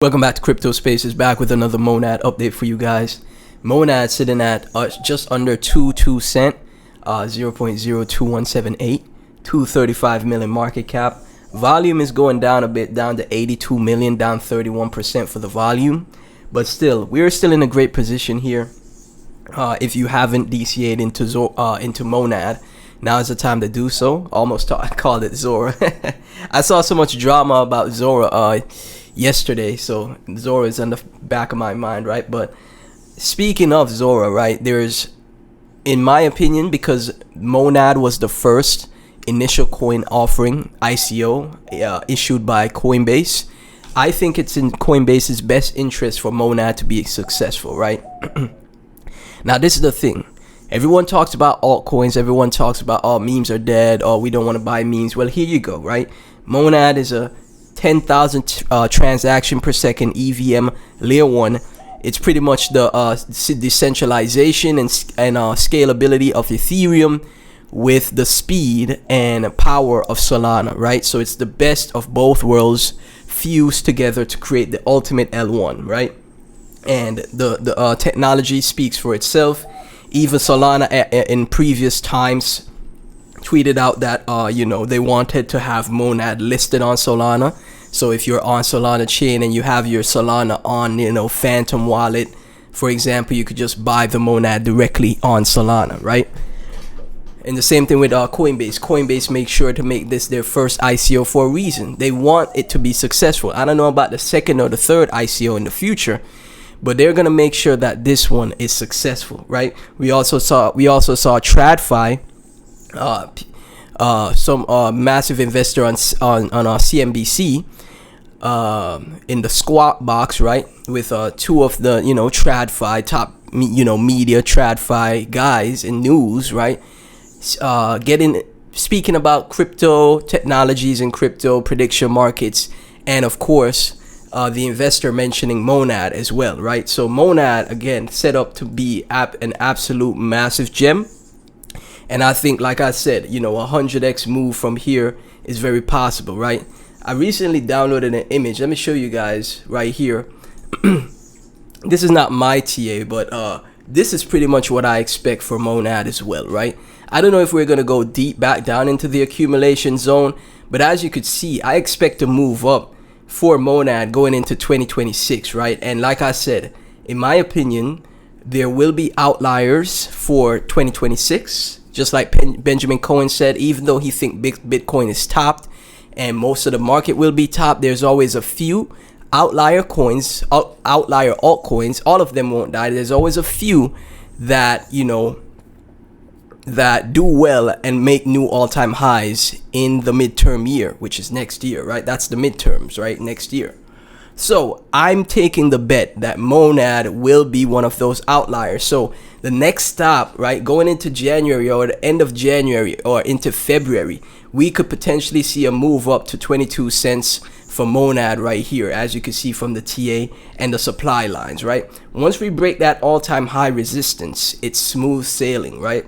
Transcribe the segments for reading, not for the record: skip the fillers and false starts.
Welcome back to Crypto Spaces, back with another Monad update for you guys. Monad sitting at just under 22 cent, 0.02178, 235 million market cap. Volume is going down a bit, down to 82 million, down 31% for the volume. But still, we're still in a great position here. If you haven't DCA'd into Monad, now is the time to do so. Almost I called it Zora. I saw so much drama about Zora yesterday, so Zora is on the back of my mind, right? But speaking of Zora, right, there's, in my opinion, because Monad was the first initial coin offering, ICO, issued by Coinbase, I think it's in Coinbase's best interest for Monad to be successful, right? Now, this is the thing. Everyone talks about altcoins. Everyone talks about, oh, memes are dead. Oh, we don't want to buy memes. Well, here you go, right? Monad is a 10,000 transaction per second EVM layer 1. It's pretty much the decentralization and scalability of Ethereum with the speed and power of Solana, right? So it's the best of both worlds fused together to create the ultimate L1, right? And the technology speaks for itself. Even Solana in previous times tweeted out that they wanted to have Monad listed on Solana. So if you're on Solana chain and you have your Solana on Phantom wallet, for example, you could just buy the Monad directly on Solana, right? And the same thing with Coinbase. Coinbase makes sure to make this their first ICO for a reason. They want it to be successful. I don't know about the second or the third ICO in the future, but they're gonna make sure that this one is successful, right? We also saw TradFi, some massive investor on CNBC, in the squat box, right, with two of the TradFi top media TradFi guys in news, right, speaking about crypto technologies and crypto prediction markets, and of course the investor mentioning Monad as well, right? So Monad, again, set up to be an absolute massive gem. And I think, like I said, 100x move from here is very possible, right? I recently downloaded an image. Let me show you guys right here. This is not my TA, but this is pretty much what I expect for Monad as well, right? I don't know if we're going to go deep back down into the accumulation zone, but as you could see, I expect to move up for Monad going into 2026, right? And like I said, in my opinion, there will be outliers for 2026. Just like Benjamin Cohen said, even though he thinks Bitcoin is topped and most of the market will be topped, there's always a few outlier coins, outlier altcoins. All of them won't die. There's always a few that, that do well and make new all-time highs in the midterm year, which is next year, right? That's the midterms, right? Next year. So I'm taking the bet that Monad will be one of those outliers. So the next stop, right, going into January or the end of January or into February, we could potentially see a move up to 22 cents for Monad right here, as you can see from the TA and the supply lines, right? Once we break that all-time high resistance, it's smooth sailing, right?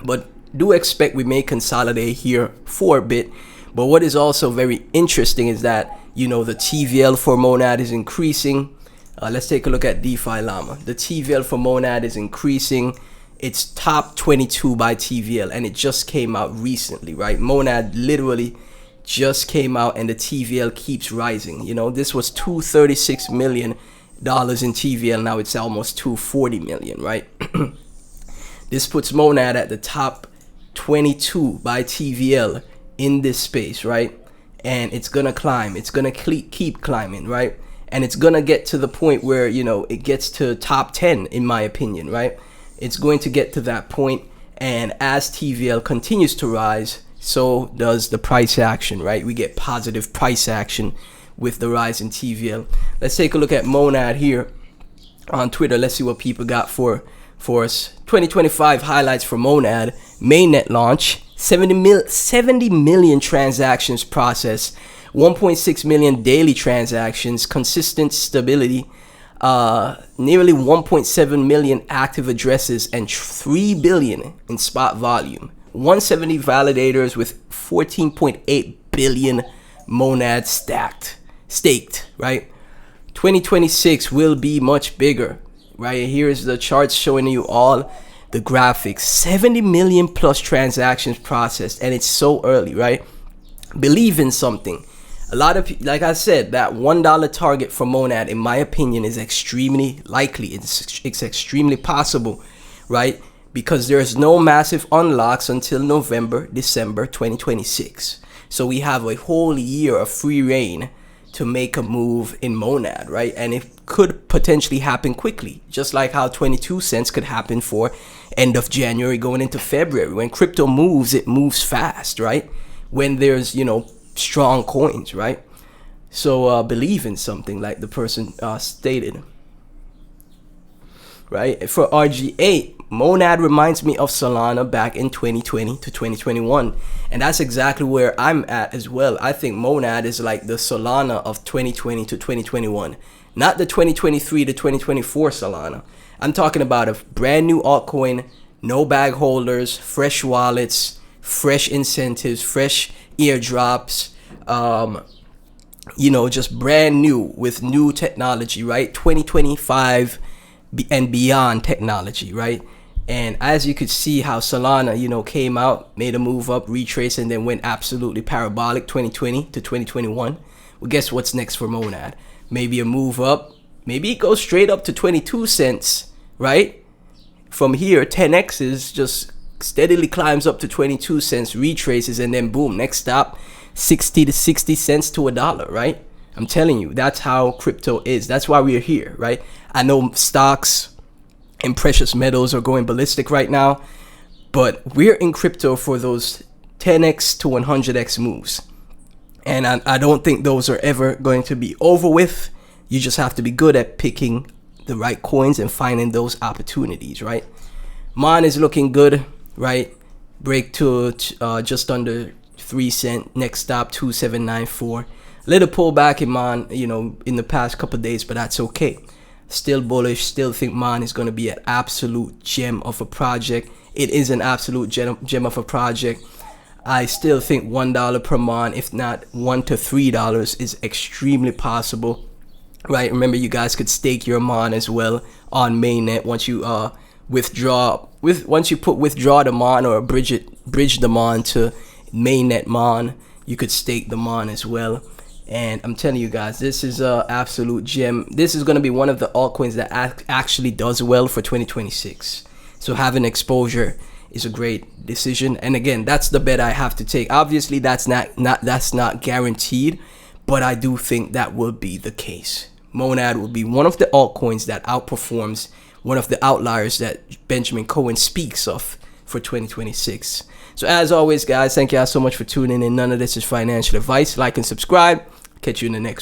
But do expect we may consolidate here for a bit. But what is also very interesting is that the TVL for Monad is increasing. Let's take a look at DeFi Llama. The TVL for Monad is increasing. It's top 22 by TVL, and it just came out recently, right? Monad literally just came out, and the TVL keeps rising. This was $236 million in TVL. Now it's almost $240 million, right? This puts Monad at the top 22 by TVL in this space, right? And it's gonna climb. It's gonna keep climbing, right? And it's gonna get to the point where it gets to top 10, in my opinion, right? It's going to get to that point, and as TVL continues to rise, so does the price action, right? We get positive price action with the rise in TVL. Let's take a look at Monad here on Twitter. Let's see what people got for us. 2025 highlights for Monad. Mainnet launch. 70 million transactions processed, 1.6 million daily transactions, consistent stability, nearly 1.7 million active addresses, and 3 billion in spot volume. 170 validators with 14.8 billion Monad staked, right? 2026 will be much bigger. Right, here's the charts showing you all the graphics. 70 million plus transactions processed, and it's so early, right? Believe in something. A lot of, like I said, that $1 target for Monad, in my opinion, is extremely likely. It's extremely possible, right? Because there's no massive unlocks until November, December 2026. So we have a whole year of free reign to make a move in Monad, right? And it could potentially happen quickly, just like how 22 cents could happen for end of January going into February. When crypto moves, it moves fast, right? When there's, you know, strong coins, right? So believe in something, like the person stated, right? For RG8, Monad reminds me of Solana back in 2020 to 2021, and that's exactly where I'm at as well. I think Monad is like the Solana of 2020 to 2021, not the 2023 to 2024 Solana. I'm talking about a brand new altcoin, no bag holders, fresh wallets, fresh incentives, fresh airdrops, you know, just brand new with new technology, right? 2025 and beyond technology, right? And as you could see how Solana, you know, came out, made a move up, retraced, and then went absolutely parabolic 2020 to 2021. Well, guess what's next for Monad? Maybe a move up. Maybe it goes straight up to 22 cents, right? From here, 10x's just steadily climbs up to 22 cents, retraces, and then boom, next stop, 60 to 60 cents to $1, right? I'm telling you, that's how crypto is. That's why we're here, right? I know stocks and precious metals are going ballistic right now, but we're in crypto for those 10x to 100x moves. And I don't think those are ever going to be over with. You just have to be good at picking the right coins and finding those opportunities, right? Mon is looking good, right? Break to just under 3 cent. Next stop, 2794. Little pullback in Mon, you know, in the past couple of days, but that's okay. Still bullish. Still think Mon is going to be an absolute gem of a project. It is an absolute gem of a project. I still think $1 per Mon, if not $1 to $3, is extremely possible, right? Remember, you guys could stake your Mon as well on mainnet once you withdraw the Mon or bridge the Mon to mainnet Mon. You could stake the Mon as well. And I'm telling you guys, this is a absolute gem. This is going to be one of the altcoins that actually does well for 2026. So having exposure is a great decision. And again, that's the bet I have to take. Obviously, that's not guaranteed, but I do think that will be the case. Monad will be one of the altcoins that outperforms one of the outliers that Benjamin Cohen speaks of for 2026. So as always, guys, thank you all so much for tuning in. None of this is financial advice. Like and subscribe. Catch you in the next one.